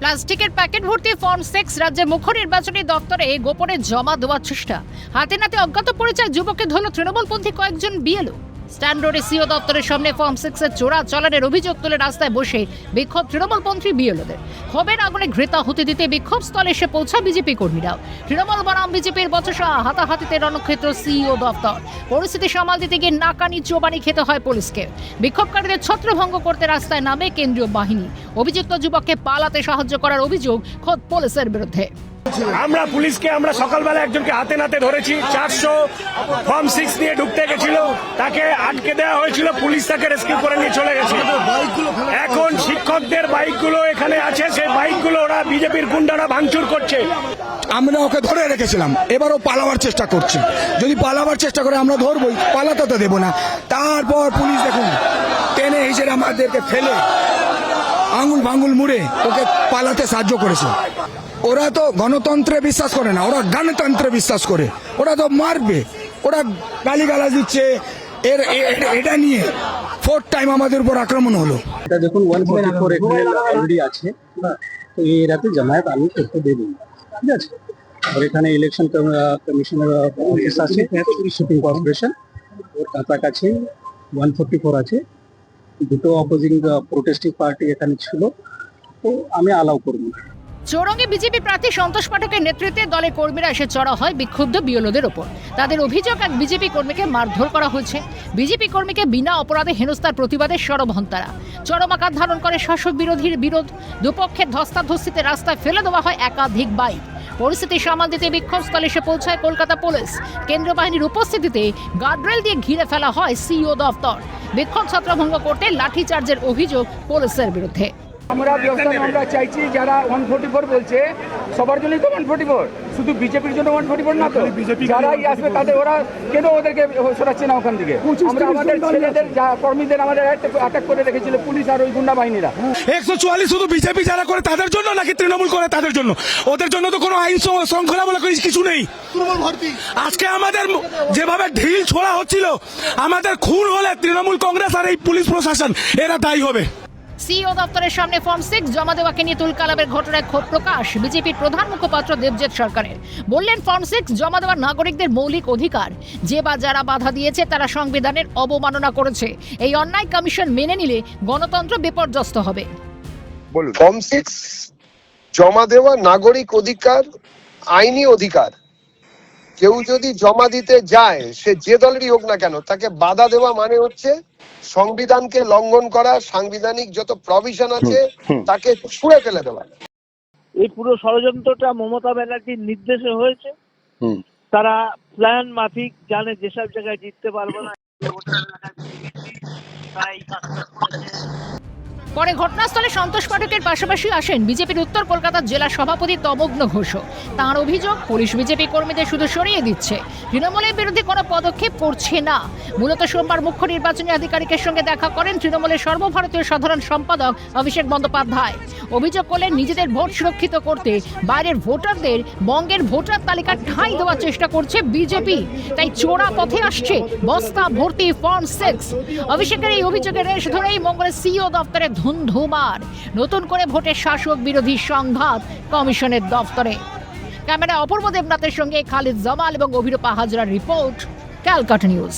প্লাস্টিকের প্যাকেট ভর্তি ফর্ম 6 রাজ্যে মুখ্য নির্বাচনী দপ্তরে গোপনে জমা দেওয়ার চেষ্টা। হাতে নাতে অজ্ঞাত পরিচয় যুবককে ধরল তৃণমূলপন্থী কয়েকজন বিএলও। স্ট্যান্ড রোডে সিও দপ্তরের সামনে ফর্ম 6 এর চোরা চালানের অভিযোগ তুলে রাস্তায় বসে বিক্ষোভ তৃণমূলপন্থী বিএলওদের। ক্ষোভের আগুনে ঘৃতা হতে দিতে বিক্ষোভ স্থলে এসে পৌঁছা বিজেপি কর্মীরাও। তৃণমূল বনাম বিজেপির বচসা, হাতাহাতিতে রণক্ষেত্র সিইও দপ্তর। পরিস্থিতি সামাল দিতে গিয়ে নাকানি চোবানি খেতে হয় পুলিশকে। বিক্ষোভকারীদের ছত্রভঙ্গ করতে রাস্তায় নামে কেন্দ্রীয় বাহিনী। অভিযুক্ত যুবককে পালাতে সাহায্য করার অভিযোগ খোদ পুলিশের বিরুদ্ধে। আমরা পুলিশকে সকালবেলা একজনকে হাতে নাতে ধরেছি। 400 ফর্ম 6 নিয়ে ঢুকতে গেছিল, তাকে আটকে দেওয়া হয়েছিল, পুলিশ তাকে রেস্কিউ করে নিয়ে চলে গেছে। এখন শিক্ষকদের বাইকগুলো এখানে আছে, সেই বাইকগুলো ওরা বিজেপির গুন্ডারা ভাঙচুর করছে। আমরা ওকে ধরে রেখেছিলাম, এবারও পালাবার চেষ্টা করছে। যদি পালাবার চেষ্টা করে আমরা ধরবই, পালাতে তো দেবো না। তারপর পুলিশ দেখুন টেনে হিসেবে আমাদেরকে ফেলে আঙুল ভাঙুল মুড়ে ওকে পালাতে সাহায্য করেছে। ওরা তো গণতন্ত্রে বিশ্বাস করে না, ওরা গণতন্ত্রে বিশ্বাস করে। ওরা তো মারবে, ওরা গালিগালাজ দিচ্ছে। এটা নিয়ে 4th টাইম আমাদের উপর আক্রমণ হলো। এটা দেখুন 144 এখানে অলরেডি আছে, তো এই রাতে জামায়াত আমি করতে দেব, ঠিক আছে। আর এখানে ইলেকশন কমিশনের অফিস আছে, শুটিং কর্পোরেশন, ওর কাছাকাছি 144 আছে। দুটো অপোজিং প্রোটেস্টিং পার্টি এখানে ছিল, তো আমি অ্যালাউ করব না। চৌরঙ্গে বিজেপি প্রার্থী সন্তোষ পাঠকের নেতৃত্বে দলের কর্মীরা এসে চড়া হয় বিক্ষুব্ধ বিএলওদের ওপর। তাদের অভিযোগ, এক বিজেপি কর্মীকে মারধর করা হয়েছে। বিজেপি কর্মীকে বিনা অপরাধে হেনস্থার প্রতিবাদে সরব হন তারা। চরম আকার ধারণ করে শাসক বিরোধীর বিরোধ। দুপক্ষের ধস্তাধস্তিতে রাস্তায় ফেলে দেওয়া হয় একাধিক বাইক। পরিস্থিতি সামাল দিতে বিক্ষোভস্থলে এসে পৌঁছায় কলকাতা পুলিশ। কেন্দ্রীয় বাহিনীর উপস্থিতিতে গার্ডরেল দিয়ে ঘিরে ফেলা হয় সিইও দপ্তর। বিক্ষোভ ছত্রভঙ্গ করতে লাঠিচার্জের অভিযোগ পুলিশের বিরুদ্ধে। আমরা আমরা চাইছি যারা 144 বলছে সবার জন্যই তো 144, শুধু বিজেপির জন্য 144 না তো। যারাই আসবে তাদের ওরা কেন ওদেরকে সরাচ্ছে না ওখান থেকে? আমরা আমাদের ছেলেদের কর্মীদের আমাদের অ্যাটাক করে রেখেছিল পুলিশ আর ওই গুন্ডা বাহিনীরা। 144 শুধু বিজেপি যারা করে তাদের জন্য নাকি তৃণমূল করে তাদের জন্য? ওদের জন্য তো কোনো আইন শৃঙ্খলা বলে কিছু নেই। আজকে আমাদের যেভাবে ঢিল ছোড়া হচ্ছিল, আমাদের খুন হলে তৃণমূল কংগ্রেস আর এই পুলিশ প্রশাসন এরা দায়ী হবে। সিইও দপ্তরের সামনে ফর্ম 6 জমা দেওয়াকে নিয়ে তুলকালামের ঘটনায় ক্ষোভ প্রকাশ বিজেপির প্রধান মুখপাত্র দেবজিৎ সরকারের। বললেন, ফর্ম 6 জমা দেওয়া নাগরিকদের মৌলিক অধিকার। যে বা যারা বাধা দিয়েছে তারা সংবিধানের অবমাননা করেছে। এই অন্যায় কমিশন মেনে নিলে গণতন্ত্র বিপর্যস্ত হবে। ফর্ম 6 জমা দেওয়া নাগরিক অধিকার, আইনি অধিকার। কেউ যদি জমা দিতে যায়, সে যে দলেরই হোক না কেন, তাকে বাধা দেওয়া মানে হচ্ছে সংবিধানকে লঙ্ঘন করা। সাংবিধানিক যত প্রভিশন আছে তাকে ছুঁড়ে ফেলে দেওয়া। এই পুরো ষড়যন্ত্রটা মমতা ব্যানার্জির নির্দেশে হয়েছে। তারা প্ল্যান মাফিক জানে যেসব জায়গায় জিততে পারবে না, পরে ঘটনাস্থলে সন্তোষ পাঠকের পাশাপাশি আসেন বিজেপির উত্তর কলকাতার জেলা সভাপতি তমগ্ন ঘোষ। তাঁর অভিযোগ, পুলিশ বিজেপি কর্মীদের শুধু সরিয়ে দিচ্ছে, তৃণমূলের বিরুদ্ধে কোনো পদক্ষেপ করছে না। মূলত সোমবার মুখ্য নির্বাচনী আধিকারিকের সঙ্গে দেখা করেন তৃণমূলের সর্বভারতীয় সাধারণ সম্পাদক অভিষেক বন্দ্যোপাধ্যায়। অভিযোগ করলেন, নিজেদের ভোট সুরক্ষিত করতে বাইরের ভোটারদের বঙ্গের ভোটার তালিকায় ঠাঁই দেওয়ার চেষ্টা করছে বিজেপি। তাই চোরা পথে আসছে বস্তা ভর্তি ফর্ম 6। অভিষেকের এই অভিযোগের রেশ ধরেই মঙ্গলের সিইও দপ্তরে ধুন্ধুমার। নতুন করে ভোটের শাসক বিরোধী সংঘাত কমিশনের দপ্তরে। ক্যামেরা অপূর্ব দেবনাথের সঙ্গে খালিদ জামাল এবং অভিরূপা হাজরার রিপোর্ট, ক্যালকাটা নিউজ।